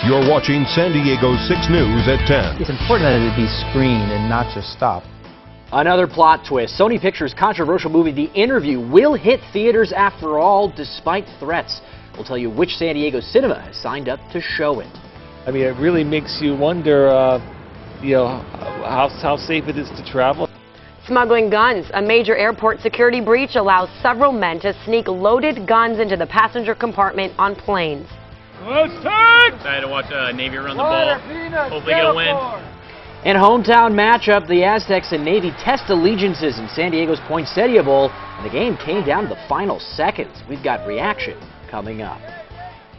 You're watching San Diego 6 News at 10. It's important that it be screened and not just stopped. Another plot twist. Sony Pictures' controversial movie The Interview will hit theaters after all, despite threats. We'll tell you which San Diego cinema has signed up to show it. I mean, it really makes you wonder, how safe it is to travel. Smuggling guns. A major airport security breach allows several men to sneak loaded guns into the passenger compartment on planes. Excited to watch Navy run the ball. Hopefully get a win. In hometown matchup, the Aztecs and Navy test allegiances in San Diego's Poinsettia Bowl, and the game came down to the final seconds. We've got reaction coming up.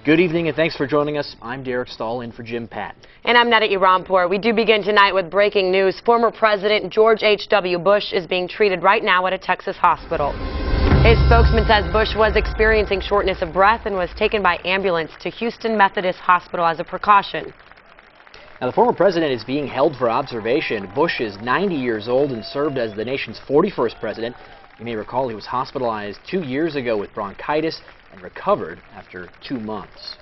Good evening and thanks for joining us. I'm Derek Stahl in for Jim Patton. And I'm Netta Irampur. We do begin tonight with breaking news. Former President George H.W. Bush is being treated right now at a Texas hospital. His spokesman says Bush was experiencing shortness of breath and was taken by ambulance to Houston Methodist Hospital as a precaution. Now, the former president is being held for observation. Bush is 90 years old and served as the nation's 41st president. You may recall he was hospitalized 2 years ago with bronchitis and recovered after 2 months.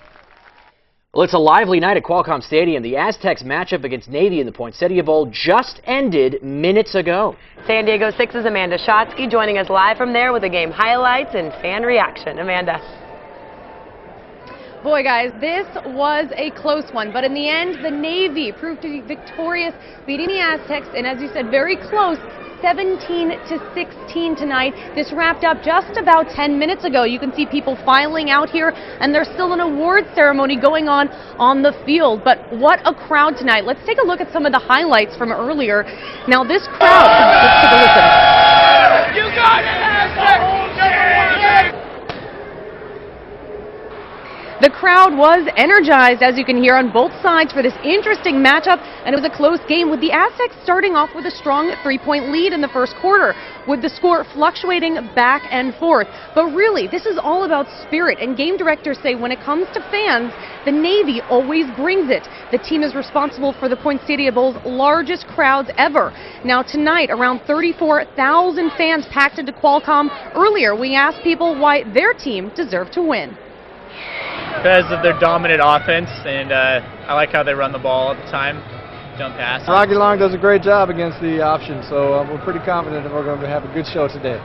Well, it's a lively night at Qualcomm Stadium. The Aztecs matchup against Navy in the Poinsettia Bowl just ended minutes ago. San Diego 6's Amanda Shotsky joining us live from there with the game highlights and fan reaction. Amanda. Boy, guys, this was a close one, but in the end, the Navy proved to be victorious, beating the Aztecs, and as you said, very close, 17-16 tonight. This wrapped up just about 10 minutes ago. You can see people filing out here, and there's still an award ceremony going on the field. But what a crowd tonight. Let's take a look at some of the highlights from earlier. Now, this crowd, let's take a listen. You got it, Aztecs! The crowd was energized, as you can hear, on both sides for this interesting matchup, and it was a close game with the Aztecs starting off with a strong 3-point lead in the first quarter, with the score fluctuating back and forth. But really, this is all about spirit, and game directors say when it comes to fans, the Navy always brings it. The team is responsible for the Poinsettia Bowl's largest crowds ever. Now tonight, around 34,000 fans packed into Qualcomm. Earlier, we asked people why their team deserved to win. Because of their dominant offense, and I like how they run the ball all the time, don't pass. Rocky Long does a great job against the option, so we're pretty confident that we're going to have a good show today.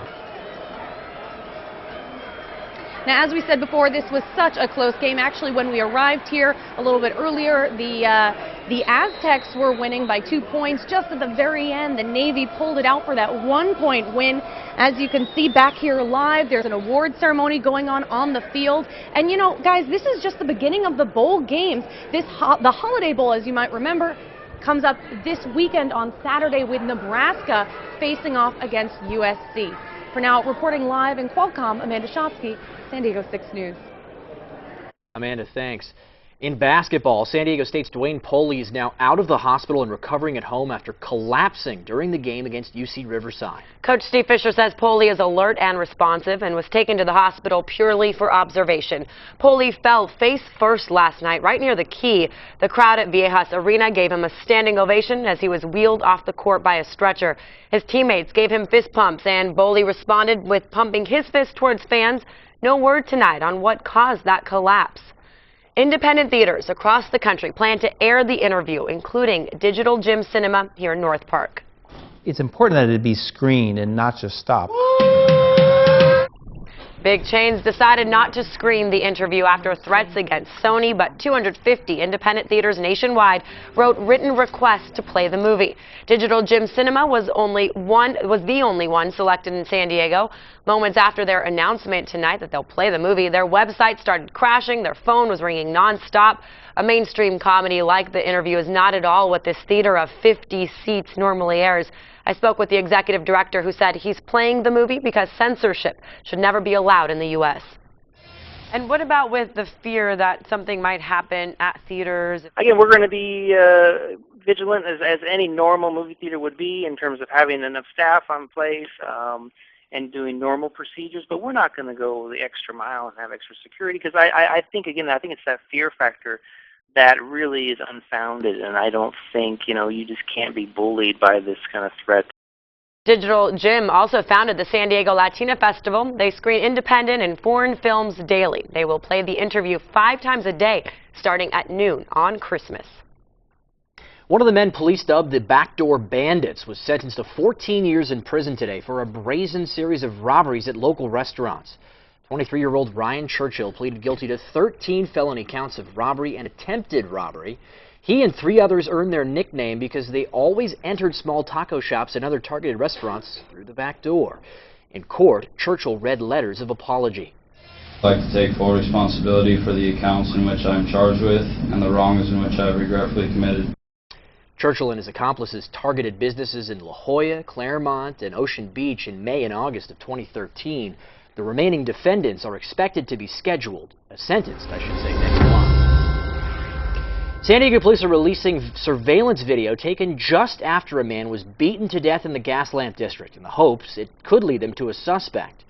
Now, as we said before, this was such a close game. Actually, when we arrived here a little bit earlier, the Aztecs were winning by 2 points. Just at the very end, the Navy pulled it out for that 1-point win. As you can see back here live, there's an award ceremony going on the field. And you know, guys, this is just the beginning of the bowl games. The Holiday Bowl, as you might remember, comes up this weekend on Saturday with Nebraska facing off against USC. For now, reporting live in Qualcomm, Amanda Shotsky, San Diego 6 News. Amanda, thanks. In basketball, San Diego State's Dwayne Poley is now out of the hospital and recovering at home after collapsing during the game against UC Riverside. Coach Steve Fisher says Poley is alert and responsive and was taken to the hospital purely for observation. Poley fell face first last night right near the key. The crowd at Viejas Arena gave him a standing ovation as he was wheeled off the court by a stretcher. His teammates gave him fist pumps, and Poley responded with pumping his fist towards fans. No word tonight on what caused that collapse. Independent theaters across the country plan to air The Interview, including Digital Gym Cinema here in North Park. It's important that it be screened and not just stopped. Big chains decided not to screen The Interview after threats against Sony, but 250 independent theaters nationwide wrote written requests to play the movie. Digital Gym Cinema was the only one selected in San Diego. Moments after their announcement tonight that they'll play the movie, their website started crashing, their phone was ringing nonstop. A mainstream comedy like The Interview is not at all what this theater of 50 seats normally airs. I spoke with the executive director who said he's playing the movie because censorship should never be allowed in the U.S. And what about with the fear that something might happen at theaters? Again, we're going to be vigilant as any normal movie theater would be in terms of having enough staff on place and doing normal procedures, but we're not going to go the extra mile and have extra security because I think it's that fear factor that really is unfounded, and I don't think, you just can't be bullied by this kind of threat. Digital Gym also founded the San Diego Latina Festival. They screen independent and foreign films daily. They will play The Interview 5 times a day starting at noon on Christmas. One of the men police dubbed the Backdoor Bandits was sentenced to 14 years in prison today for a brazen series of robberies at local restaurants. 23-year-old Ryan Churchill pleaded guilty to 13 felony counts of robbery and attempted robbery. He and 3 others earned their nickname because they always entered small taco shops and other targeted restaurants through the back door. In court, Churchill read letters of apology. I'd like to take full responsibility for the accounts in which I am charged with and the wrongs in which I have regretfully committed. Churchill and his accomplices targeted businesses in La Jolla, Claremont, and Ocean Beach in May and August of 2013. The remaining defendants are expected to be sentenced, next month. San Diego police are releasing surveillance video taken just after a man was beaten to death in the Gaslamp district in the hopes it could lead them to a suspect.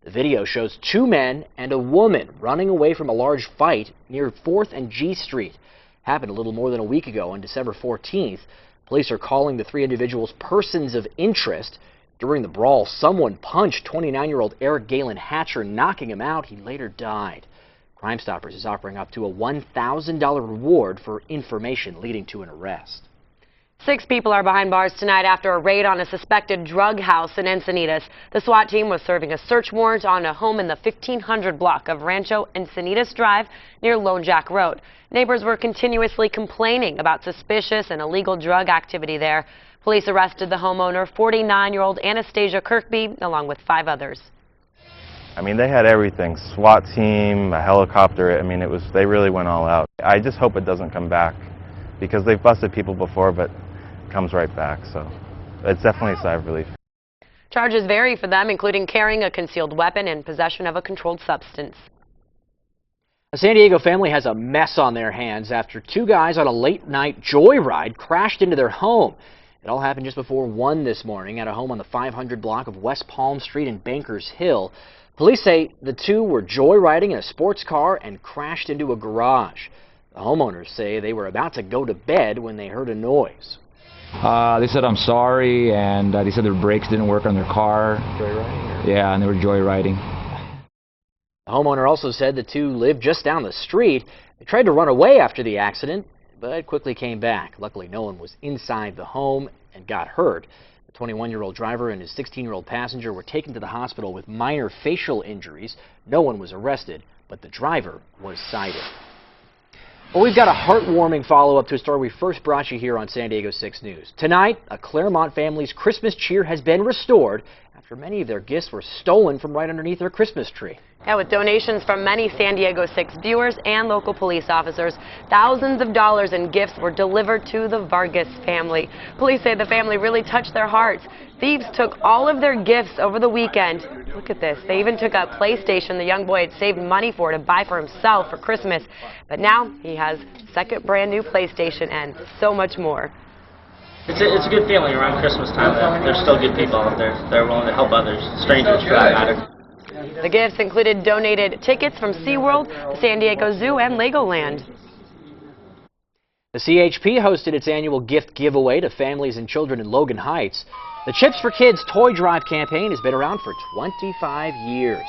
The video shows 2 men and a woman running away from a large fight near 4th and G Street. Happened a little more than a week ago on December 14th. Police are calling the 3 individuals persons of interest. During the brawl, someone punched 29-year-old Eric Galen Hatcher, knocking him out. He later died. Crime Stoppers is offering up to a $1,000 reward for information leading to an arrest. 6 people are behind bars tonight after a raid on a suspected drug house in Encinitas. The SWAT team was serving a search warrant on a home in the 1500 block of Rancho Encinitas Drive near Lone Jack Road. Neighbors were continuously complaining about suspicious and illegal drug activity there. Police arrested the homeowner, 49-year-old Anastasia Kirkby, along with 5 others. I mean, they had everything, SWAT team, a helicopter. I mean, they really went all out. I just hope it doesn't come back because they've busted people before, but it comes right back. So it's definitely a sigh of relief. Charges vary for them, including carrying a concealed weapon and possession of a controlled substance. A San Diego family has a mess on their hands after 2 guys on a late-night joyride crashed into their home. It all happened just before 1 this morning at a home on the 500 block of West Palm Street in Bankers Hill. Police say the 2 were joyriding in a sports car and crashed into a garage. The homeowners say they were about to go to bed when they heard a noise. They said, "I'm sorry," and they said their brakes didn't work on their car. Joyriding? Yeah, and they were joyriding. The homeowner also said the 2 lived just down the street. They tried to run away after the accident, but quickly came back. Luckily, no one was inside the home and got hurt. The 21-year-old driver and his 16-year-old passenger were taken to the hospital with minor facial injuries. No one was arrested, but the driver was cited. Well, we've got a heartwarming follow-up to a story we first brought you here on San Diego 6 News. Tonight, a Claremont family's Christmas cheer has been restored after many of their gifts were stolen from right underneath their Christmas tree. Yeah, with donations from many San Diego 6 viewers and local police officers, thousands of dollars in gifts were delivered to the Vargas family. Police say the family really touched their hearts. Thieves took all of their gifts over the weekend. Look at this. They even took a PlayStation the young boy had saved money for to buy for himself for Christmas. But now he has a second brand new PlayStation and so much more. It's a good feeling around Christmas time. There's still good people out there. They're willing to help others, strangers for that matter. The gifts included donated tickets from SeaWorld, the San Diego Zoo, and Legoland. The CHP hosted its annual gift giveaway to families and children in Logan Heights. The Chips for Kids Toy Drive campaign has been around for 25 years.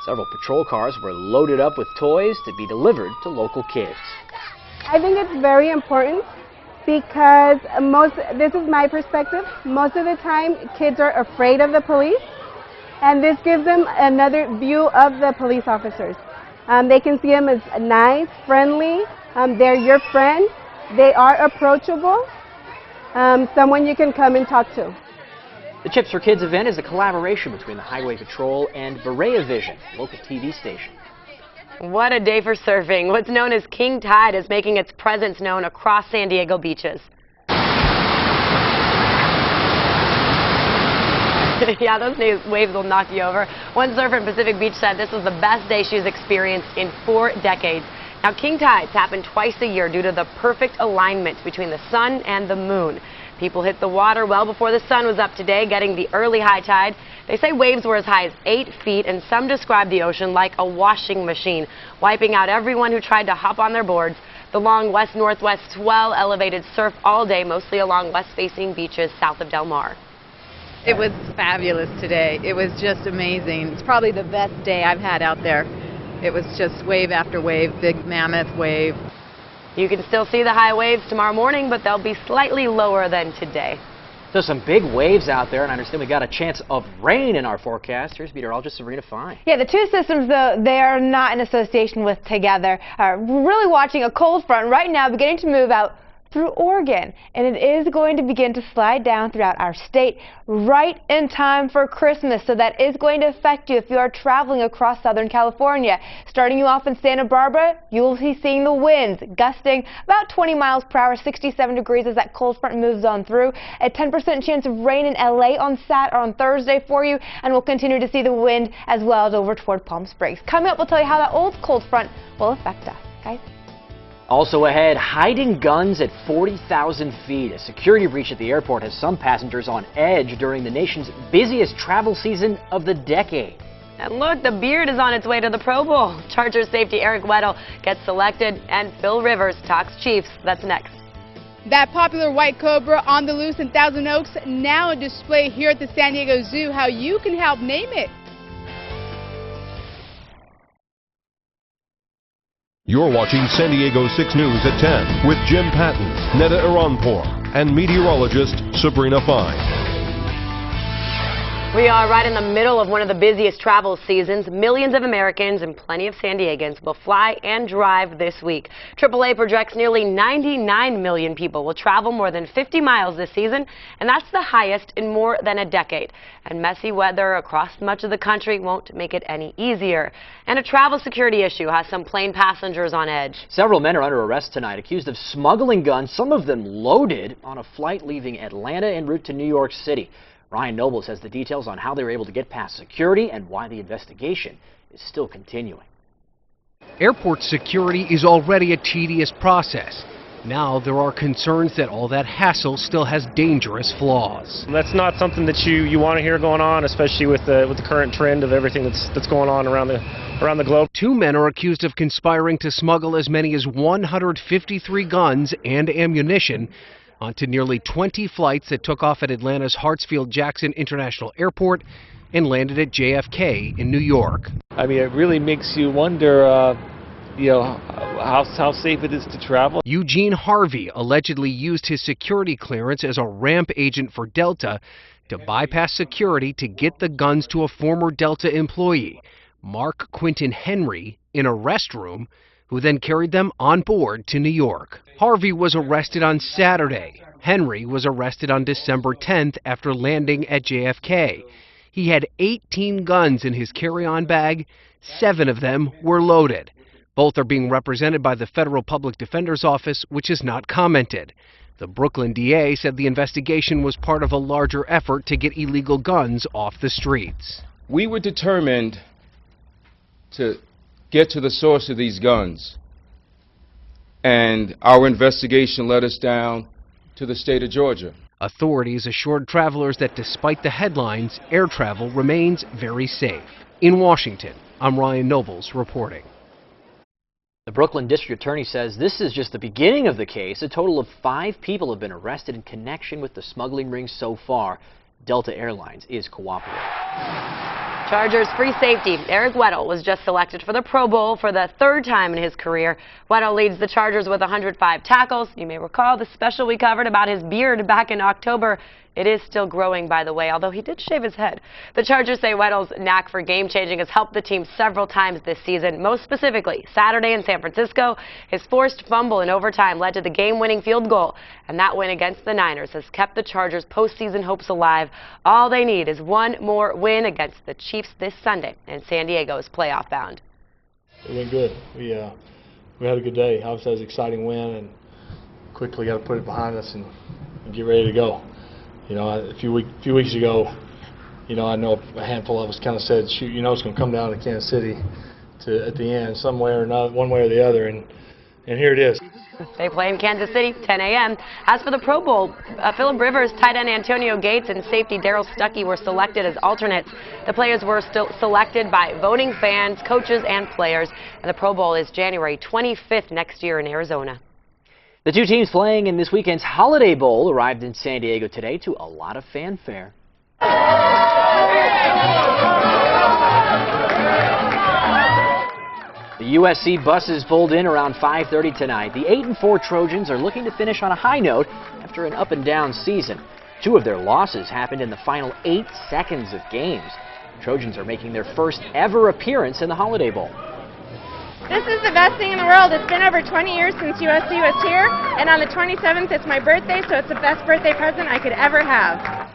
Several patrol cars were loaded up with toys to be delivered to local kids. I think it's very important because this is my perspective, most of the time kids are afraid of the police, and this gives them another view of the police officers. They can see them as nice, friendly, they're your friend, they are approachable, someone you can come and talk to. The Chips for Kids event is a collaboration between the Highway Patrol and Berea Vision, a local TV station. What a day for surfing. What's known as king tide is making its presence known across San Diego beaches. Yeah, those waves will knock you over. One surfer in Pacific Beach said this was the best day she's experienced in 4 decades. Now, king tides happen twice a year due to the perfect alignment between the sun and the moon. People hit the water well before the sun was up today, getting the early high tide. They say waves were as high as 8 feet, and some describe the ocean like a washing machine, wiping out everyone who tried to hop on their boards. The long west-northwest swell elevated surf all day, mostly along west-facing beaches south of Del Mar. It was fabulous today. It was just amazing. It's probably the best day I've had out there. It was just wave after wave, big mammoth wave. You can still see the high waves tomorrow morning, but they'll be slightly lower than today. So some big waves out there, and I understand we got a chance of rain in our forecast. Here's meteorologist Sabrina Fine. Yeah, the two systems, though, they are not in association with together. We're really watching a cold front right now beginning to move out through Oregon, and it is going to begin to slide down throughout our state right in time for Christmas. So that is going to affect you if you are traveling across Southern California. Starting you off in Santa Barbara, you will be seeing the winds gusting about 20 miles per hour, 67 degrees as that cold front moves on through. A 10% chance of rain in LA on Thursday for you, and we'll continue to see the wind as well as over toward Palm Springs. Coming up, we'll tell you how that old cold front will affect us, guys. Also ahead, hiding guns at 40,000 feet. A security breach at the airport has some passengers on edge during the nation's busiest travel season of the decade. And look, the beard is on its way to the Pro Bowl. Chargers safety Eric Weddle gets selected, and Phil Rivers talks Chiefs. That's next. That popular white cobra on the loose in Thousand Oaks, now on display here at the San Diego Zoo. How you can help name it. You're watching San Diego 6 News at 10 with Jim Patton, Neda Iranpour, and meteorologist Sabrina Fine. We are right in the middle of one of the busiest travel seasons. Millions of Americans and plenty of San Diegans will fly and drive this week. AAA projects nearly 99 million people will travel more than 50 miles this season, and that's the highest in more than a decade. And messy weather across much of the country won't make it any easier. And a travel security issue has some plane passengers on edge. Several men are under arrest tonight, accused of smuggling guns, some of them loaded, on a flight leaving Atlanta en route to New York City. Ryan Nobles has the details on how they were able to get past security and why the investigation is still continuing. Airport security is already a tedious process. Now there are concerns that all that hassle still has dangerous flaws. That's not something that you want to hear going on, especially with the current trend of everything that's going on around the globe. Two men are accused of conspiring to smuggle as many as 153 guns and ammunition onto nearly 20 flights that took off at Atlanta's Hartsfield-Jackson International Airport and landed at JFK in New York. I mean, it really makes you wonder, how safe it is to travel. Eugene Harvey allegedly used his security clearance as a ramp agent for Delta to bypass security to get the guns to a former Delta employee, Mark Quinton Henry, in a restroom, who then carried them on board to New York. Harvey was arrested on Saturday. Henry was arrested on December 10th after landing at JFK. He had 18 guns in his carry-on bag. 7 of them were loaded. Both are being represented by the Federal Public Defender's Office, which has not commented. The Brooklyn DA said the investigation was part of a larger effort to get illegal guns off the streets. We were determined to get to the source of these guns, and our investigation led us down to the state of Georgia. Authorities assured travelers that despite the headlines, air travel remains very safe. In Washington, I'm Ryan Nobles reporting. The Brooklyn District Attorney says this is just the beginning of the case. A total of 5 people have been arrested in connection with the smuggling ring so far. Delta Airlines is cooperating. Chargers free safety Eric Weddle was just selected for the Pro Bowl for the 3rd time in his career. Weddle leads the Chargers with 105 tackles. You may recall the special we covered about his beard back in October. It is still growing, by the way, although he did shave his head. The Chargers say Weddle's knack for game-changing has helped the team several times this season. Most specifically, Saturday in San Francisco, his forced fumble in overtime led to the game-winning field goal. And that win against the Niners has kept the Chargers' postseason hopes alive. All they need is one more win against the Chiefs this Sunday, and San Diego is playoff bound. It went good. We had a good day. Obviously, it was an exciting win, and quickly got to put it behind us and get ready to go. You know, a few weeks ago, you know, I know a handful of us kind of said, shoot, you know, it's going to come down to Kansas City at the end, some way or another, one way or the other, and here it is. They play in Kansas City, 10 a.m. As for the Pro Bowl, Phillip Rivers, tight end Antonio Gates, and safety Darryl Stuckey were selected as alternates. The players were still selected by voting fans, coaches, and players. And the Pro Bowl is January 25th next year in Arizona. The two teams playing in this weekend's Holiday Bowl arrived in San Diego today to a lot of fanfare. The USC buses pulled in around 5:30 tonight. The 8-4 Trojans are looking to finish on a high note after an up-and-down season. 2 of their losses happened in the final 8 seconds of games. The Trojans are making their first ever appearance in the Holiday Bowl. This is the best thing in the world. It's been over 20 years since USC was here, and on the 27th it's my birthday, so it's the best birthday present I could ever have.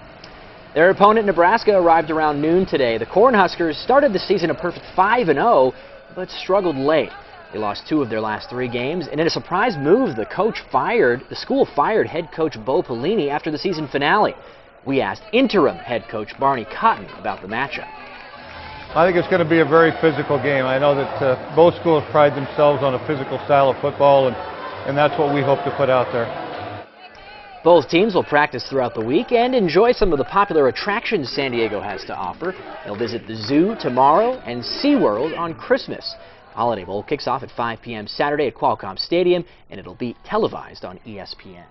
Their opponent, Nebraska, arrived around noon today. The Cornhuskers started the season a perfect 5-0, but struggled late. They lost 2 of their last 3 games, and in a surprise move, the school fired head coach Bo Pelini after the season finale. We asked interim head coach Barney Cotton about the matchup. I think it's going to be a very physical game. I know that both schools pride themselves on a physical style of football, and that's what we hope to put out there. Both teams will practice throughout the week and enjoy some of the popular attractions San Diego has to offer. They'll visit the zoo tomorrow and SeaWorld on Christmas. The Holiday Bowl kicks off at 5 p.m. Saturday at Qualcomm Stadium, and it'll be televised on ESPN.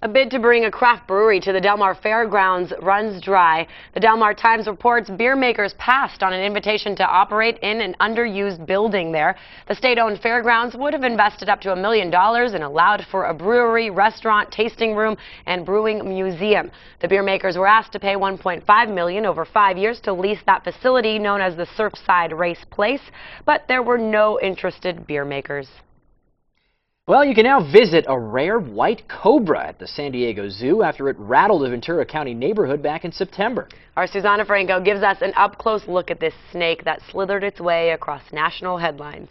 A bid to bring a craft brewery to the Del Mar Fairgrounds runs dry. The Del Mar Times reports beer makers passed on an invitation to operate in an underused building there. The state-owned fairgrounds would have invested up to $1 million and allowed for a brewery, restaurant, tasting room, and brewing museum. The beer makers were asked to pay $1.5 million over 5 years to lease that facility known as the Surfside Race Place, but there were no interested beer makers. Well, you can now visit a rare white cobra at the San Diego Zoo after it rattled a Ventura County neighborhood back in September. Our Susanna Franco gives us an up-close look at this snake that slithered its way across national headlines.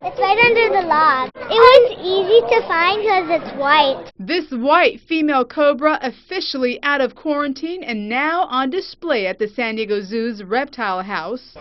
It's right under the log. It was easy to find because it's white. This white female cobra officially out of quarantine and now on display at the San Diego Zoo's reptile house.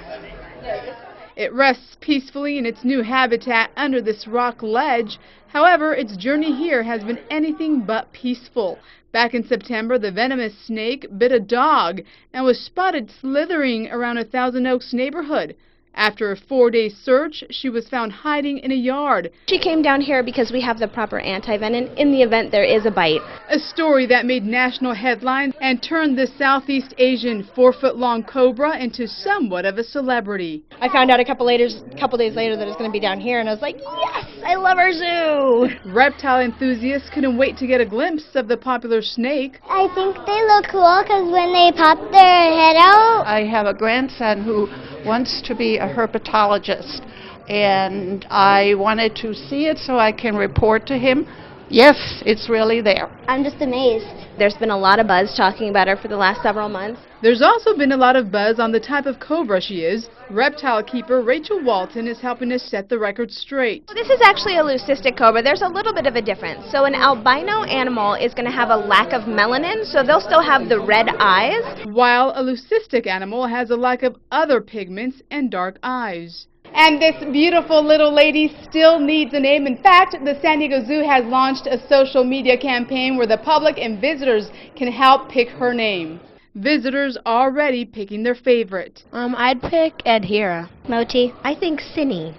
It rests peacefully in its new habitat under this rock ledge. However, its journey here has been anything but peaceful. Back in September, the venomous snake bit a dog and was spotted slithering around a Thousand Oaks neighborhood. After a 4-day search, she was found hiding in a yard. She came down here because we have the proper anti-venom in the event there is a bite. A story that made national headlines and turned the Southeast Asian 4-foot-long cobra into somewhat of a celebrity. I found out a couple days later that it's going to be down here, and I was like, yes, I love our zoo! Reptile enthusiasts couldn't wait to get a glimpse of the popular snake. I think they look cool because when they pop their head out. I have a grandson who wants to be a herpetologist, and I wanted to see it so I can report to him. Yes, it's really there. I'm just amazed. There's been a lot of buzz talking about her for the last several months. There's also been a lot of buzz on the type of cobra she is. Reptile keeper Rachel Walton is helping us set the record straight. This is actually a leucistic cobra. There's a little bit of a difference. So an albino animal is going to have a lack of melanin, so they'll still have the red eyes. While a leucistic animal has a lack of other pigments and dark eyes. And this beautiful little lady still needs a name. In fact, the San Diego Zoo has launched a social media campaign where the public and visitors can help pick her name. Visitors already picking their favorite. I'd pick Adhira. Moti. I think Cinny.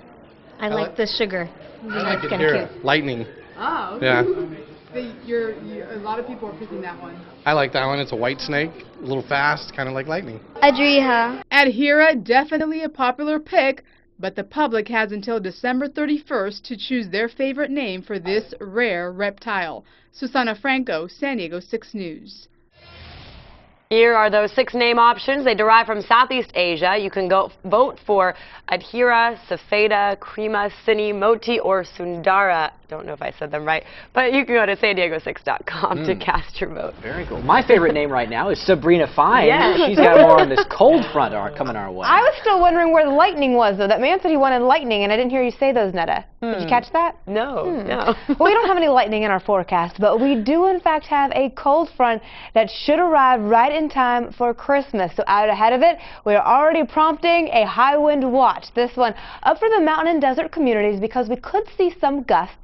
I like the sugar. I like Adhira. Lightning. Oh. Yeah. A lot of people are picking that one. I like that one. It's a white snake, a little fast, kind of like lightning. Adhira. Adhira, definitely a popular pick, but the public has until December 31st to choose their favorite name for this rare reptile. Susanna Franco, San Diego 6 News. Here are those 6 name options. They derive from Southeast Asia. You can go vote for Adhira, Safeda, Krima, Cinny, Moti, or Sundara. Don't know if I said them right, but you can go to sandiego6.com to cast your vote. Very cool. My favorite name right now is Sabrina Fine. Yes. She's got more on this cold front coming our way. I was still wondering where the lightning was, though. That man said he wanted lightning, and I didn't hear you say those, Netta. Did you catch that? No, no. Well, we don't have any lightning in our forecast, but we do, in fact, have a cold front that should arrive right in time for Christmas. So out ahead of it, we're already prompting a high wind watch. This one up for the mountain and desert communities because we could see some gusts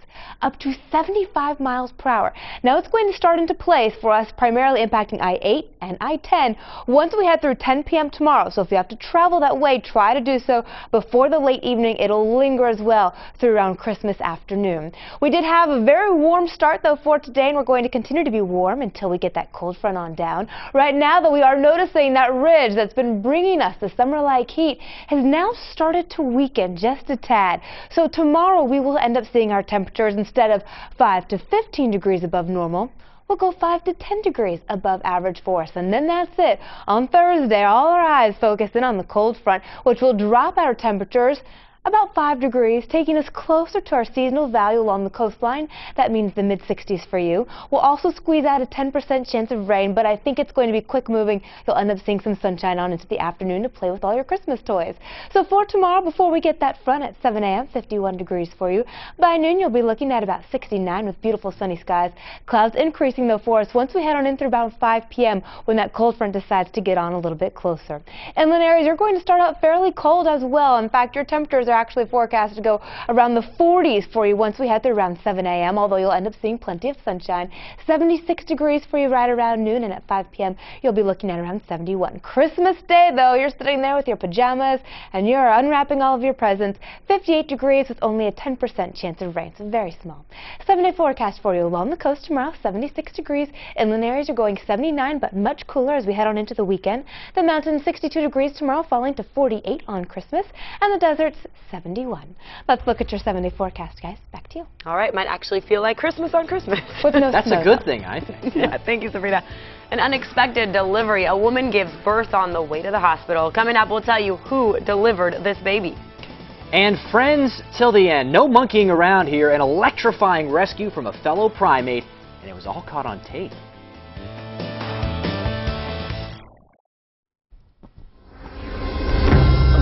up to 75 miles per hour. Now it's going to start into place for us, primarily impacting I-8 and I-10 once we head through 10 p.m. tomorrow. So if you have to travel that way, try to do so before the late evening. It'll linger as well throughout around Christmas afternoon. We did have a very warm start though for today, and we're going to continue to be warm until we get that cold front on down. Right now though, we are noticing that ridge that's been bringing us the summer-like heat has now started to weaken just a tad. So tomorrow we will end up seeing our temperatures, instead of 5 to 15 degrees above normal, we'll go 5 to 10 degrees above average for us. And then that's it. On Thursday, all our eyes focus in on the cold front, which will drop our temperatures about 5 degrees, taking us closer to our seasonal value along the coastline. That means the mid-60s for you. We'll also squeeze out a 10% chance of rain, but I think it's going to be quick moving. You'll end up seeing some sunshine on into the afternoon to play with all your Christmas toys. So for tomorrow, before we get that front at 7 a.m., 51 degrees for you. By noon, you'll be looking at about 69 with beautiful sunny skies. Clouds increasing though for us once we head on in through about 5 p.m. when that cold front decides to get on a little bit closer. Inland areas, you're going to start out fairly cold as well. In fact, your temperatures are actually forecast to go around the 40s for you once we head through around 7 a.m., although you'll end up seeing plenty of sunshine. 76 degrees for you right around noon, and at 5 p.m. you'll be looking at around 71. Christmas Day, though, you're sitting there with your pajamas and you're unwrapping all of your presents. 58 degrees with only a 10% chance of rain, so very small. 7-day forecast for you along the coast tomorrow, 76 degrees. Inland areas are going 79, but much cooler as we head on into the weekend. The mountains 62 degrees tomorrow, falling to 48 on Christmas, and the deserts 71. Let's look at your 7-day forecast, guys. Back to you. All right, might actually feel like Christmas on Christmas. With no That's snow, a good thing, I think. Yeah, thank you, Sabrina. An unexpected delivery. A woman gives birth on the way to the hospital. Coming up, we'll tell you who delivered this baby. And friends till the end. No monkeying around here. An electrifying rescue from a fellow primate, and it was all caught on tape.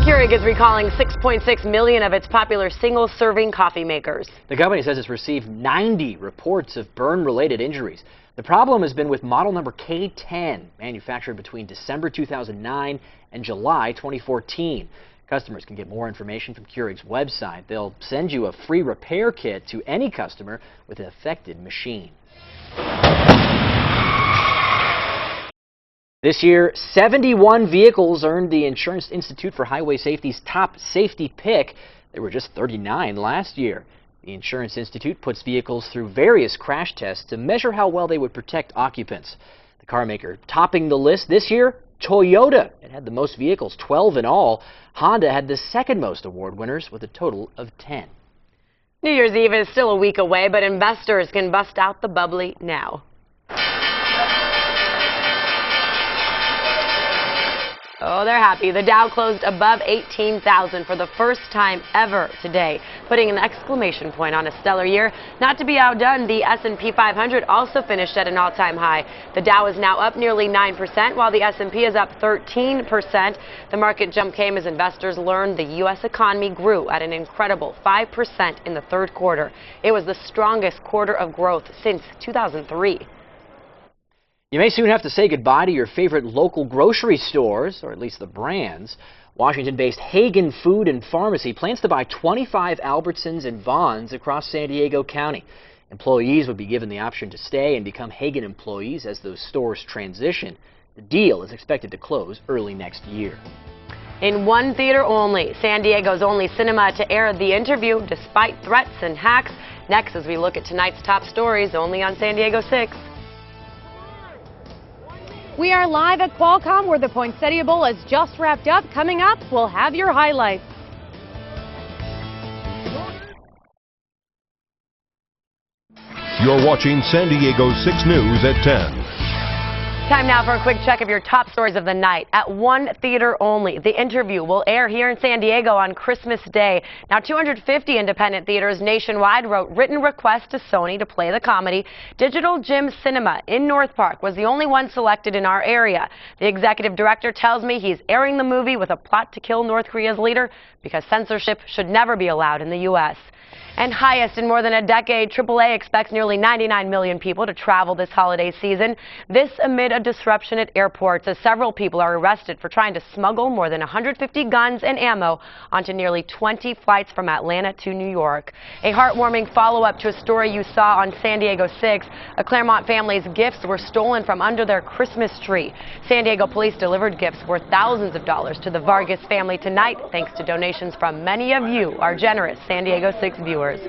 Keurig is recalling 6.6 million of its popular single-serving coffee makers. The company says it's received 90 reports of burn-related injuries. The problem has been with model number K10, manufactured between December 2009 and July 2014. Customers can get more information from Keurig's website. They'll send you a free repair kit to any customer with an affected machine. This year, 71 vehicles earned the Insurance Institute for Highway Safety's top safety pick. There were just 39 last year. The Insurance Institute puts vehicles through various crash tests to measure how well they would protect occupants. The car maker topping the list this year, Toyota. It had the most vehicles, 12 in all. Honda had the second most award winners with a total of 10. New Year's Eve is still a week away, but investors can bust out the bubbly now. Oh, they're happy. The Dow closed above 18,000 for the first time ever today, putting an exclamation point on a stellar year. Not to be outdone, the S&P 500 also finished at an all-time high. The Dow is now up nearly 9%, while the S&P is up 13%. The market jump came as investors learned the U.S. economy grew at an incredible 5% in the third quarter. It was the strongest quarter of growth since 2003. You may soon have to say goodbye to your favorite local grocery stores, or at least the brands. Washington-based Hagen Food and Pharmacy plans to buy 25 Albertsons and Vons across San Diego County. Employees would be given the option to stay and become Hagen employees as those stores transition. The deal is expected to close early next year. In one theater only, San Diego's only cinema to air The Interview, despite threats and hacks. Next, as we look at tonight's top stories, only on San Diego 6. We are live at Qualcomm, where the Poinsettia Bowl has just wrapped up. Coming up, we'll have your highlights. You're watching San Diego 6 News at 10. Time now for a quick check of your top stories of the night. At one theater only, The Interview will air here in San Diego on Christmas Day. Now, 250 independent theaters nationwide wrote written requests to Sony to play the comedy. Digital Gym Cinema in North Park was the only one selected in our area. The executive director tells me he's airing the movie with a plot to kill North Korea's leader because censorship should never be allowed in the U.S. And highest in more than a decade, AAA expects nearly 99 million people to travel this holiday season. This amid a disruption at airports as several people are arrested for trying to smuggle more than 150 guns and ammo onto nearly 20 flights from Atlanta to New York. A heartwarming follow-up to a story you saw on San Diego 6. A Claremont family's gifts were stolen from under their Christmas tree. San Diego police delivered gifts worth thousands of dollars to the Vargas family tonight, thanks to donations from many of you, our generous San Diego 6 viewers.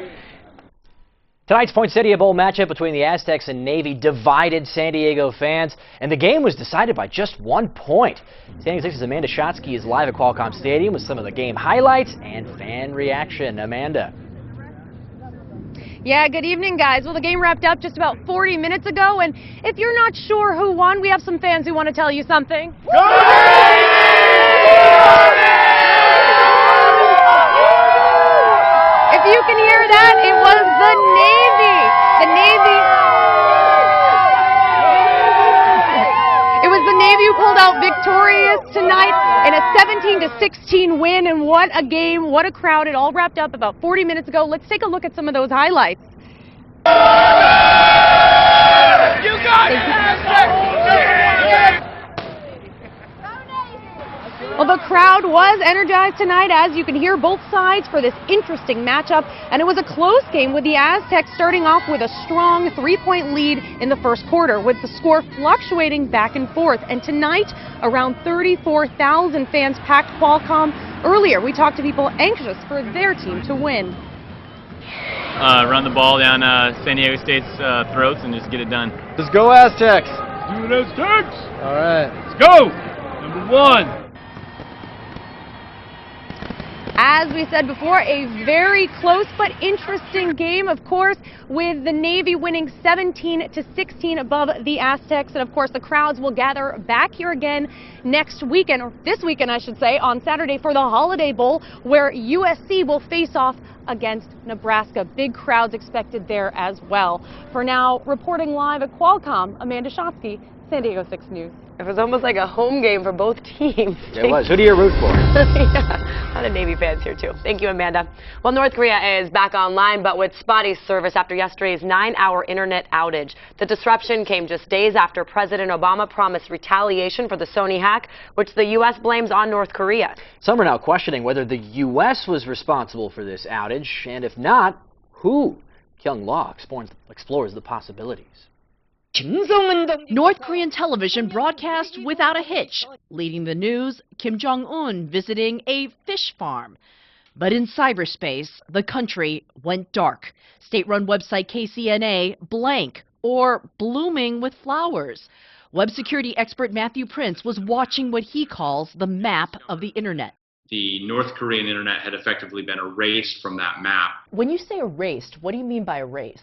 Tonight's Poinsettia Bowl matchup between the Aztecs and Navy divided San Diego fans, and the game was decided by just 1 point. San Diego 6's Amanda Shotsky is live at Qualcomm Stadium with some of the game highlights and fan reaction. Amanda. Yeah, good evening, guys. Well, the game wrapped up just about 40 minutes ago, and if you're not sure who won, we have some fans who want to tell you something. If you can hear that, it was the Navy. It was the Navy who pulled out victorious tonight in a 17-16 win. And what a game, what a crowd. It all wrapped up about 40 minutes ago. Let's take a look at some of those highlights. You got it! Well, the crowd was energized tonight, as you can hear, both sides for this interesting matchup. And it was a close game with the Aztecs starting off with a strong 3-point lead in the first quarter, with the score fluctuating back and forth. And tonight, around 34,000 fans packed Qualcomm. Earlier, we talked to people anxious for their team to win. Run the ball down San Diego State's throats and just get it done. Let's go Aztecs! Do it, Aztecs! All right. Let's go! Number 1. As we said before, a very close but interesting game, of course, with the Navy winning 17-16 above the Aztecs. And of course, the crowds will gather back here again next weekend, or this weekend, I should say, on Saturday for the Holiday Bowl, where USC will face off against Nebraska. Big crowds expected there as well. For now, reporting live at Qualcomm, Amanda Shotsky, San Diego 6 News. It was almost like a home game for both teams. It was. Who do you root for? Yeah, a lot of Navy fans here, too. Thank you, Amanda. Well, North Korea is back online, but with spotty service after yesterday's 9-hour internet outage. The disruption came just days after President Obama promised retaliation for the Sony hack, which the U.S. blames on North Korea. Some are now questioning whether the U.S. was responsible for this outage, and if not, who? Kyung Law explores the possibilities. North Korean television broadcast without a hitch. Leading the news, Kim Jong-un visiting a fish farm. But in cyberspace, the country went dark. State-run website KCNA blank or blooming with flowers. Web security expert Matthew Prince was watching what he calls the map of the internet. The North Korean internet had effectively been erased from that map. When you say erased, what do you mean by erased?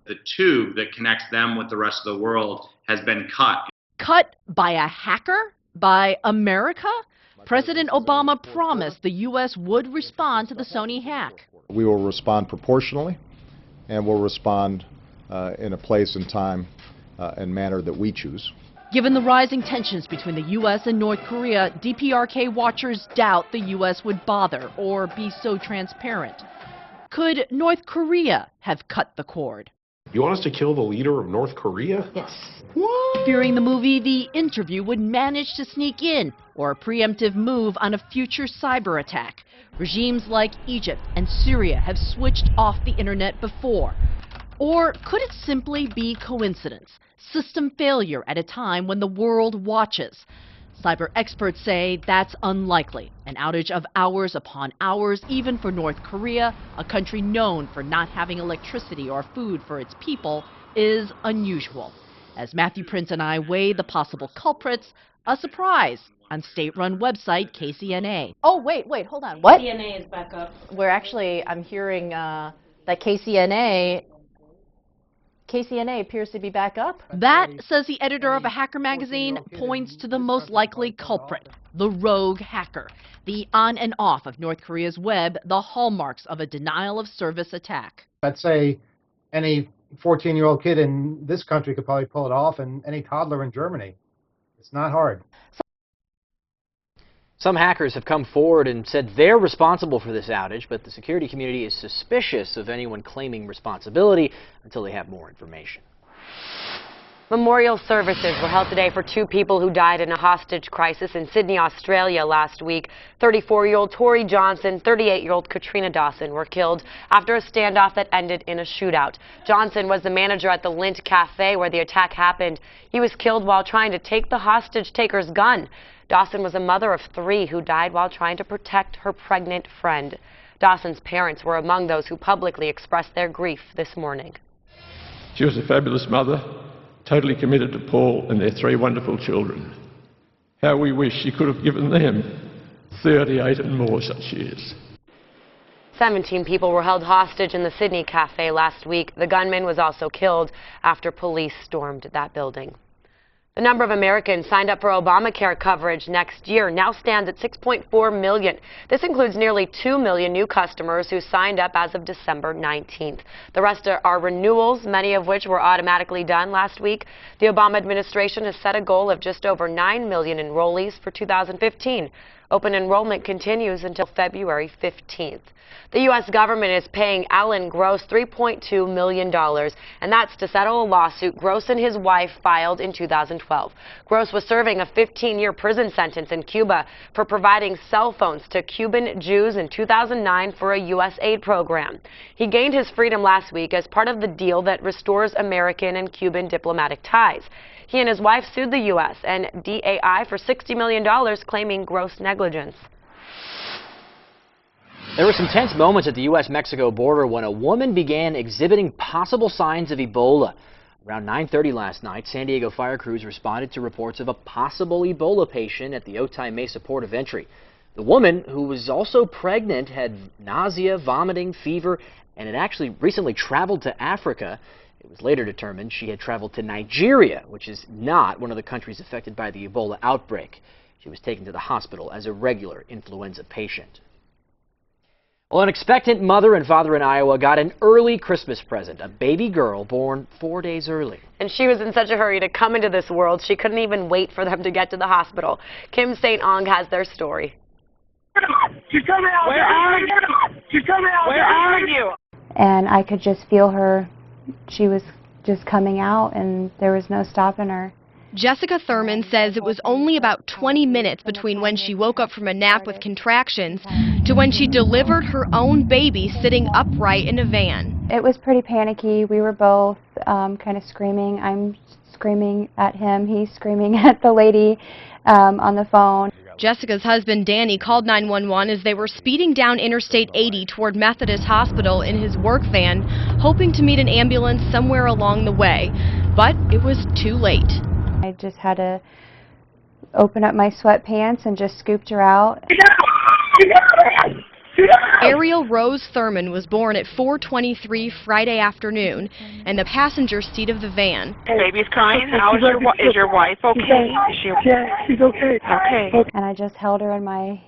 The tube that connects them with the rest of the world has been cut. Cut by a hacker? By America? President Obama promised the U.S. would respond to the Sony hack. We will respond proportionally, and we'll respond in a place and time and manner that we choose. Given the rising tensions between the U.S. and North Korea, DPRK watchers doubt the U.S. would bother or be so transparent. Could North Korea have cut the cord? You want us to kill the leader of North Korea? Yes. What? Fearing the movie The Interview would manage to sneak in, or a preemptive move on a future cyber attack. Regimes like Egypt and Syria have switched off the internet before. Or could it simply be coincidence? System failure at a time when the world watches. Cyber experts say that's unlikely. An outage of hours upon hours, even for North Korea, a country known for not having electricity or food for its people, is unusual. As Matthew Prince and I weigh the possible culprits, a surprise on state-run website KCNA. Oh, wait, hold on. What? KCNA is back up. I'm hearing that KCNA appears to be back up. That, says the editor of a hacker magazine, points to the most likely culprit, the rogue hacker. The on and off of North Korea's web, the hallmarks of a denial-of-service attack. I'd say any 14-year-old kid in this country could probably pull it off, and any toddler in Germany. It's not hard. Some hackers have come forward and said they're responsible for this outage, but the security community is suspicious of anyone claiming responsibility until they have more information. Memorial services were held today for 2 people who died in a hostage crisis in Sydney, Australia last week. 34-year-old Tori Johnson, 38-year-old Katrina Dawson were killed after a standoff that ended in a shootout. Johnson was the manager at the Lint Cafe where the attack happened. He was killed while trying to take the hostage taker's gun. Dawson was a mother of 3 who died while trying to protect her pregnant friend. Dawson's parents were among those who publicly expressed their grief this morning. She was a fabulous mother, totally committed to Paul and their 3 wonderful children. How we wish she could have given them 38 and more such years. 17 people were held hostage in the Sydney cafe last week. The gunman was also killed after police stormed that building. The number of Americans signed up for Obamacare coverage next year now stands at 6.4 million. This includes nearly 2 million new customers who signed up as of December 19th. The rest are renewals, many of which were automatically done last week. The Obama administration has set a goal of just over 9 million enrollees for 2015. Open enrollment continues until February 15th. The U.S. government is paying Alan Gross $3.2 million, and that's to settle a lawsuit Gross and his wife filed in 2012. Gross was serving a 15-year prison sentence in Cuba for providing cell phones to Cuban Jews in 2009 for a U.S. aid program. He gained his freedom last week as part of the deal that restores American and Cuban diplomatic ties. He and his wife sued the U.S. and DAI for $60 million, claiming gross negligence. There were some tense moments at the U.S.-Mexico border when a woman began exhibiting possible signs of Ebola. Around 9:30 last night, San Diego fire crews responded to reports of a possible Ebola patient at the Otay Mesa port of entry. The woman, who was also pregnant, had nausea, vomiting, fever, and had actually recently traveled to Africa. It was later determined she had traveled to Nigeria, which is not one of the countries affected by the Ebola outbreak. She was taken to the hospital as a regular influenza patient. Well, an expectant mother and father in Iowa got an early Christmas present, a baby girl born 4 days early. And she was in such a hurry to come into this world, she couldn't even wait for them to get to the hospital. Kim St. Ong has their story. She's coming out! Where are you? She's coming out! Where are you? And I could just feel her. She was just coming out, and there was no stopping her. Jessica Thurman says it was only about 20 minutes between when she woke up from a nap with contractions to when she delivered her own baby sitting upright in a van. It was pretty panicky. We were both kind of screaming. I'm screaming at him. He's screaming at the lady on the phone. Jessica's husband, Danny, called 911 as they were speeding down Interstate 80 toward Methodist Hospital in his work van, hoping to meet an ambulance somewhere along the way. But it was too late. I just had to open up my sweatpants and just scooped her out. Ariel Rose Thurman was born at 4:23 Friday afternoon in the passenger seat of the van. Baby's crying. How is your wife okay? Is she okay? Yeah, she's okay. Okay. And I just held her in my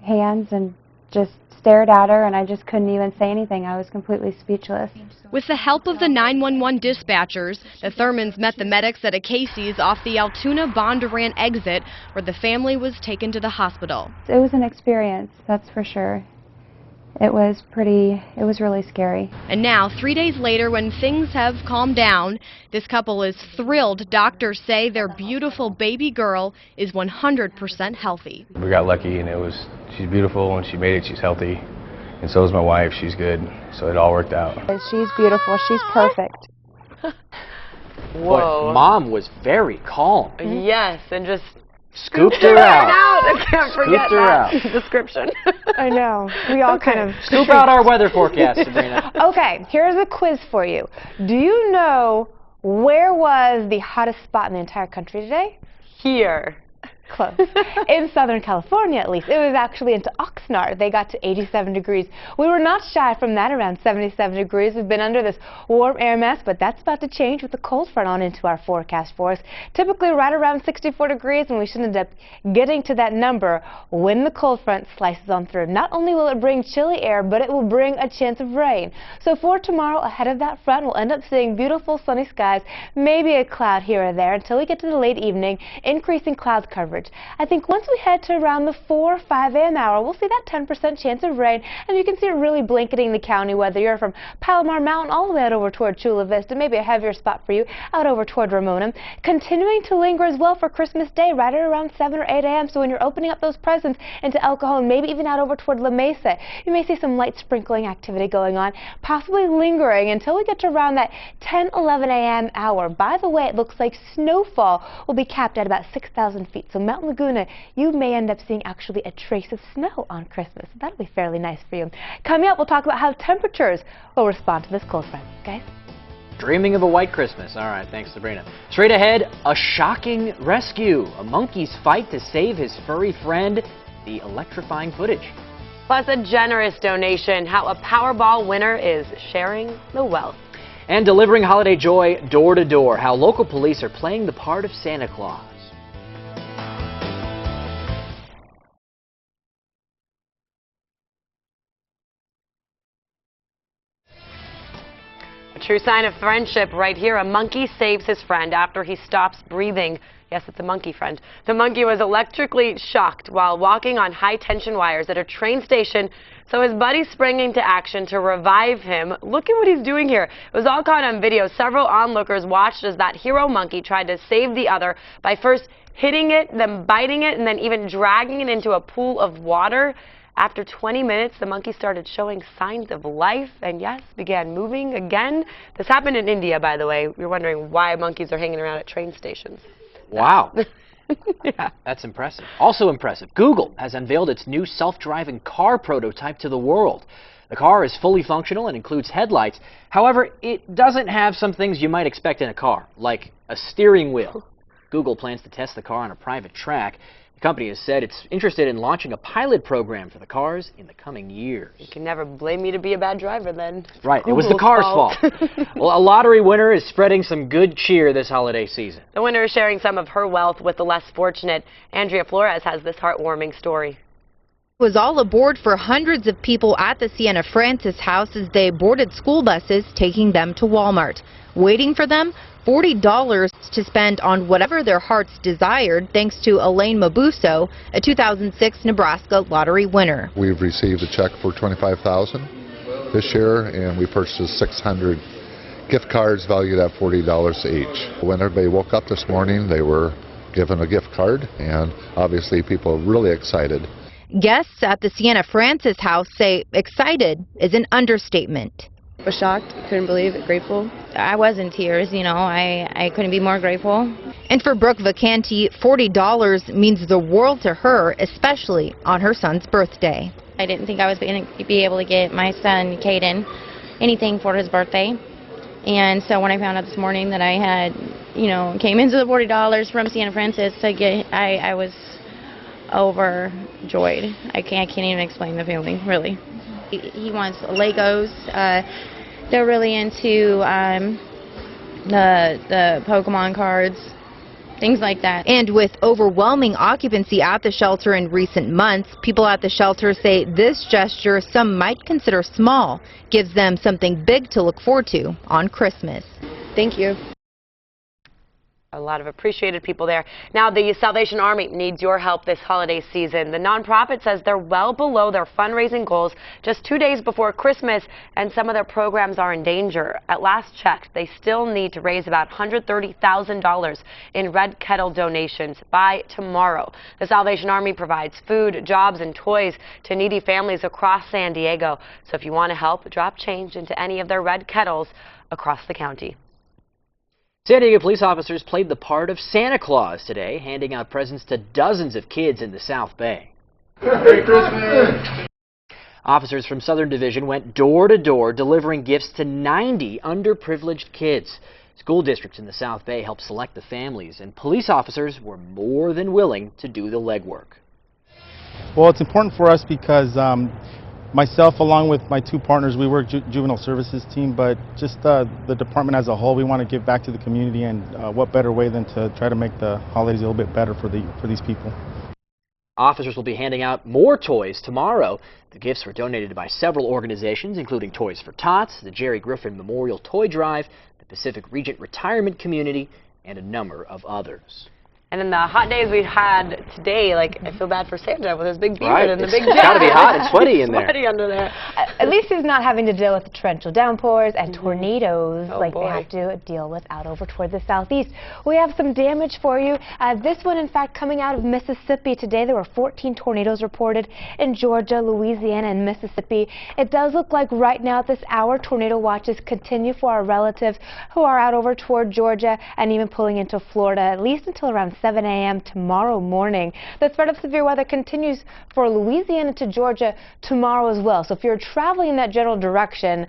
hands and just stared at her, and I just couldn't even say anything. I was completely speechless. With the help of the 911 dispatchers, the Thurmans met the medics at a Casey's off the Altoona Bondurant exit, where the family was taken to the hospital. It was an experience, that's for sure. It was really scary. And now, 3 days later, when things have calmed down, this couple is thrilled. Doctors say their beautiful baby girl is 100% healthy. We got lucky, and she's beautiful, and she made it, she's healthy. And so is my wife, she's good, so it all worked out. She's beautiful, she's perfect. Whoa. But Mom was very calm. Yes, and just scooped her out. I can't forget Scooped her that out. description. I know. We all kind of... Scoop out our weather forecast, Sabrina. Okay, here's a quiz for you. Do you know where was the hottest spot in the entire country today? Here. Close. In Southern California, at least. It was actually into Oxnard. They got to 87 degrees. We were not shy from that, around 77 degrees. We've been under this warm air mass, but that's about to change with the cold front on into our forecast for us. Typically right around 64 degrees, and we should end up getting to that number when the cold front slices on through. Not only will it bring chilly air, but it will bring a chance of rain. So for tomorrow, ahead of that front, we'll end up seeing beautiful sunny skies, maybe a cloud here or there until we get to the late evening, increasing cloud coverage. I think once we head to around the 4 or 5 a.m. hour, we'll see that 10% chance of rain, and you can see it really blanketing the county, whether you're from Palomar Mountain all the way out over toward Chula Vista, maybe a heavier spot for you out over toward Ramona. Continuing to linger as well for Christmas Day, right at around 7 or 8 a.m. So when you're opening up those presents into El Cajon, maybe even out over toward La Mesa, you may see some light sprinkling activity going on, possibly lingering until we get to around that 10, 11 a.m. hour. By the way, it looks like snowfall will be capped at about 6,000 feet. So Mount Laguna, you may end up seeing actually a trace of snow on Christmas. That'll be fairly nice for you. Coming up, we'll talk about how temperatures will respond to this cold front. Guys? Dreaming of a white Christmas. All right, thanks, Sabrina. Straight ahead, a shocking rescue. A monkey's fight to save his furry friend. The electrifying footage. Plus a generous donation, how a Powerball winner is sharing the wealth. And delivering holiday joy door to door, how local police are playing the part of Santa Claus. A true sign of friendship right here. A monkey saves his friend after he stops breathing. Yes, it's a monkey friend. The monkey was electrically shocked while walking on high-tension wires at a train station, so his buddy sprang into action to revive him. Look at what he's doing here. It was all caught on video. Several onlookers watched as that hero monkey tried to save the other by first hitting it, then biting it, and then even dragging it into a pool of water. After 20 minutes, the monkey started showing signs of life and, yes, began moving again. This happened in India, by the way. You're wondering why monkeys are hanging around at train stations. Wow. Yeah. That's impressive. Also impressive, Google has unveiled its new self-driving car prototype to the world. The car is fully functional and includes headlights. However, it doesn't have some things you might expect in a car, like a steering wheel. Google plans to test the car on a private track. The company has said it's interested in launching a pilot program for the cars in the coming years. You can never blame me to be a bad driver then. Right, Google's it was the car's fault. Well, a lottery winner is spreading some good cheer this holiday season. The winner is sharing some of her wealth with the less fortunate. Andrea Flores has this heartwarming story. It was all aboard for hundreds of people at the Siena Francis house as they boarded school buses taking them to Walmart. Waiting for them, $40 to spend on whatever their hearts desired, thanks to Elaine Mabuso, a 2006 Nebraska lottery winner. We've received a check for $25,000 this year, and we purchased 600 gift cards valued at $40 each. When everybody woke up this morning, they were given a gift card, and obviously people are really excited. Guests at the Siena Francis house say excited is an understatement. I was shocked, couldn't believe it, grateful. I was in tears, you know, I couldn't be more grateful. And for Brooke Vacanti, $40 means the world to her, especially on her son's birthday. I didn't think I was going to be able to get my son, Caden, anything for his birthday. And so when I found out this morning that I had, you know, came into the $40 from Siena Francis to get, I was overjoyed. I can't even explain the feeling, really. He wants Legos. They're really into the Pokemon cards, things like that. And with overwhelming occupancy at the shelter in recent months, people at the shelter say this gesture, some might consider small, gives them something big to look forward to on Christmas. Thank you. A lot of appreciated people there. Now, the Salvation Army needs your help this holiday season. The nonprofit says they're well below their fundraising goals just 2 days before Christmas, and some of their programs are in danger. At last check, they still need to raise about $130,000 in Red Kettle donations by tomorrow. The Salvation Army provides food, jobs, and toys to needy families across San Diego. So if you want to help, drop change into any of their Red Kettles across the county. San Diego police officers played the part of Santa Claus today, handing out presents to dozens of kids in the South Bay. Merry Christmas! Officers from Southern Division went door to door delivering gifts to 90 underprivileged kids. School districts in the South Bay helped select the families, and police officers were more than willing to do the legwork. Well, it's important for us because myself, along with my two partners, we work juvenile services team, but just the department as a whole, we want to give back to the community, and what better way than to try to make the holidays a little bit better for these people. Officers will be handing out more toys tomorrow. The gifts were donated by several organizations, including Toys for Tots, the Jerry Griffin Memorial Toy Drive, the Pacific Regent Retirement Community, and a number of others. And in the hot days we had today, like, I feel bad for Santa with his big beard and the big jacket. It's got to be hot and sweaty in there. Sweaty under there. At least he's not having to deal with the torrential downpours and tornadoes like they have to deal with out over toward the southeast. We have some damage for you. This one, in fact, coming out of Mississippi today. There were 14 tornadoes reported in Georgia, Louisiana, and Mississippi. It does look like right now at this hour, tornado watches continue for our relatives who are out over toward Georgia and even pulling into Florida, at least until around 7 a.m. tomorrow morning. The spread of severe weather continues for Louisiana to Georgia tomorrow as well. So if you're traveling in that general direction,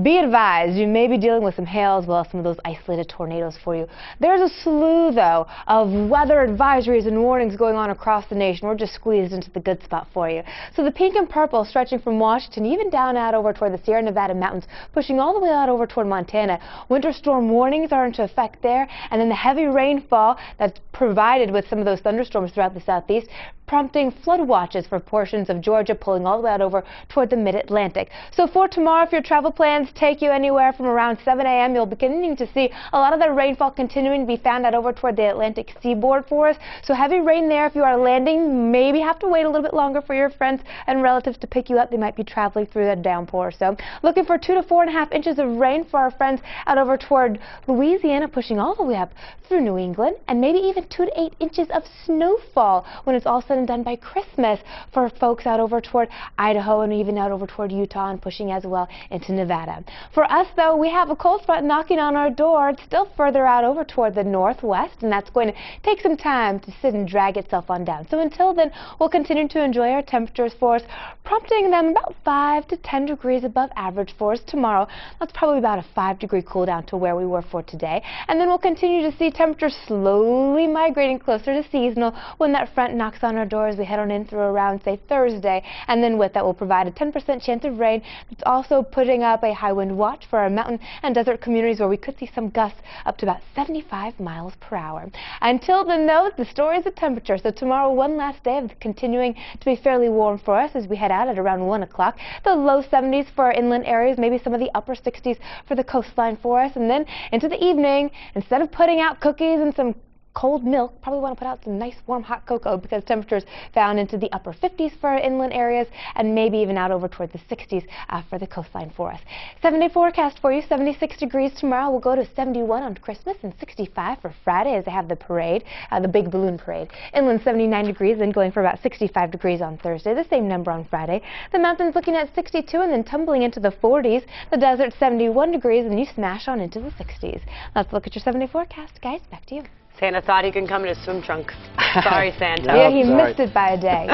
be advised, you may be dealing with some hail as well as some of those isolated tornadoes for you. There's a slew, though, of weather advisories and warnings going on across the nation. We're just squeezed into the good spot for you. So the pink and purple stretching from Washington even down out over toward the Sierra Nevada mountains, pushing all the way out over toward Montana. Winter storm warnings are into effect there, and then the heavy rainfall that's provided with some of those thunderstorms throughout the southeast, prompting flood watches for portions of Georgia, pulling all the way out over toward the mid-Atlantic. So for tomorrow, if your travel plans take you anywhere from around 7 a.m., you'll be beginning to see a lot of that rainfall continuing to be found out over toward the Atlantic seaboard for us. So heavy rain there if you are landing. Maybe have to wait a little bit longer for your friends and relatives to pick you up. They might be traveling through that downpour. So looking for 2 to 4.5 inches of rain for our friends out over toward Louisiana, pushing all the way up through New England, and maybe even 2 to 8 inches of snowfall when it's all said and done by Christmas for folks out over toward Idaho and even out over toward Utah and pushing as well into Nevada. For us, though, we have a cold front knocking on our door. It's still further out over toward the northwest, and that's going to take some time to sit and drag itself on down. So until then, we'll continue to enjoy our temperatures for us, prompting them about 5 to 10 degrees above average for us tomorrow. That's probably about a 5-degree cool down to where we were for today. And then we'll continue to see temperatures slowly migrating closer to seasonal when that front knocks on our door as we head on in through around, say, Thursday. And then with that, we'll provide a 10% chance of rain. It's also putting up a high wind watch for our mountain and desert communities where we could see some gusts up to about 75 miles per hour. Until then, though, the story is the temperature. So tomorrow, one last day of continuing to be fairly warm for us as we head out at around 1 o'clock. The low 70s for our inland areas, maybe some of the upper 60s for the coastline for us. And then into the evening, instead of putting out cookies and some cold milk, probably want to put out some nice warm hot cocoa because temperatures found into the upper 50s for our inland areas and maybe even out over toward the 60s for the coastline for us. 7-day forecast for you, 76 degrees tomorrow. We'll go to 71 on Christmas and 65 for Friday as they have the parade, the big balloon parade. Inland 79 degrees, then going for about 65 degrees on Thursday, the same number on Friday. The mountains looking at 62 and then tumbling into the 40s. The desert 71 degrees and you smash on into the 60s. Let's look at your 7-day forecast. Guys, back to you. Santa thought he could come in his swim trunks. Sorry, Santa. Yeah, he missed it by a day.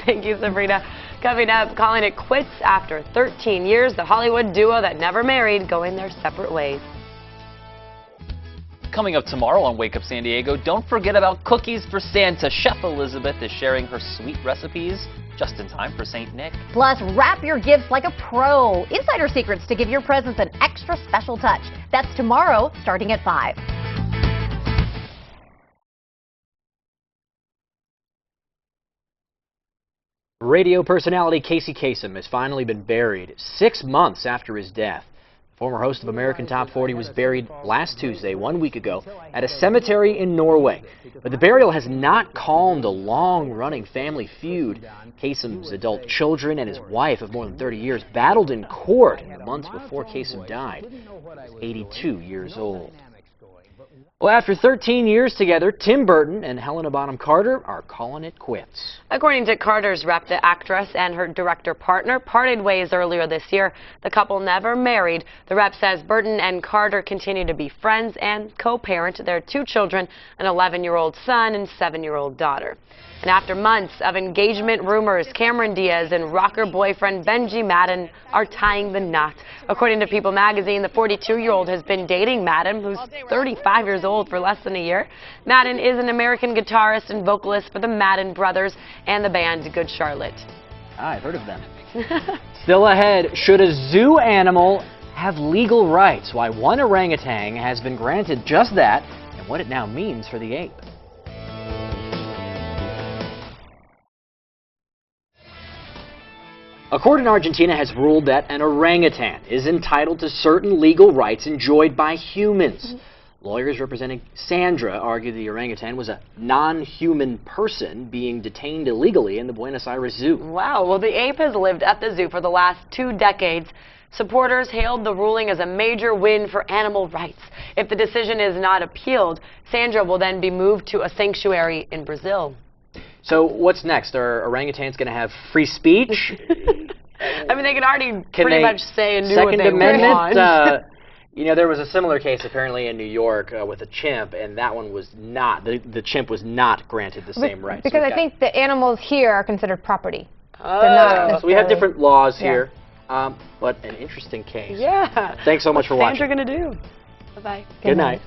Thank you, Sabrina. Coming up, calling it quits after 13 years, the Hollywood duo that never married going their separate ways. Coming up tomorrow on Wake Up San Diego, don't forget about cookies for Santa. Chef Elizabeth is sharing her sweet recipes just in time for St. Nick. Plus, wrap your gifts like a pro. Insider secrets to give your presents an extra special touch. That's tomorrow, starting at 5. Radio personality Casey Kasem has finally been buried 6 months after his death. Former host of American Top 40 was buried last Tuesday, 1 week ago, at a cemetery in Norway. But the burial has not calmed a long-running family feud. Kasem's adult children and his wife of more than 30 years battled in court in the months before Kasem died. He was 82 years old. Well, after 13 years together, Tim Burton and Helena Bonham Carter are calling it quits. According to Carter's rep, the actress and her director partner parted ways earlier this year. The couple never married. The rep says Burton and Carter continue to be friends and co-parent their 2 children, an 11-year-old son and 7-year-old daughter. And after months of engagement rumors, Cameron Diaz and rocker boyfriend Benji Madden are tying the knot. According to People magazine, the 42-year-old has been dating Madden, who's 35 years old, for less than a year. Madden is an American guitarist and vocalist for the Madden Brothers and the band Good Charlotte. I've heard of them. Still ahead, should a zoo animal have legal rights? Why one orangutan has been granted just that, and what it now means for the ape. A court in Argentina has ruled that an orangutan is entitled to certain legal rights enjoyed by humans. Lawyers representing Sandra argue the orangutan was a non-human person being detained illegally in the Buenos Aires Zoo. Wow, well, the ape has lived at the zoo for the last 2 decades. Supporters hailed the ruling as a major win for animal rights. If the decision is not appealed, Sandra will then be moved to a sanctuary in Brazil. So what's next? Are orangutans going to have free speech? I mean, they can already pretty much say and do what Second they Amendment, want. You know, there was a similar case apparently in New York with a chimp, and that one was not, the chimp was not granted the same rights. Because I think the animals here are considered property. So we have different laws here, but an interesting case. Yeah. Thanks so much for watching. What's Sandra going to do? Bye-bye. Good night.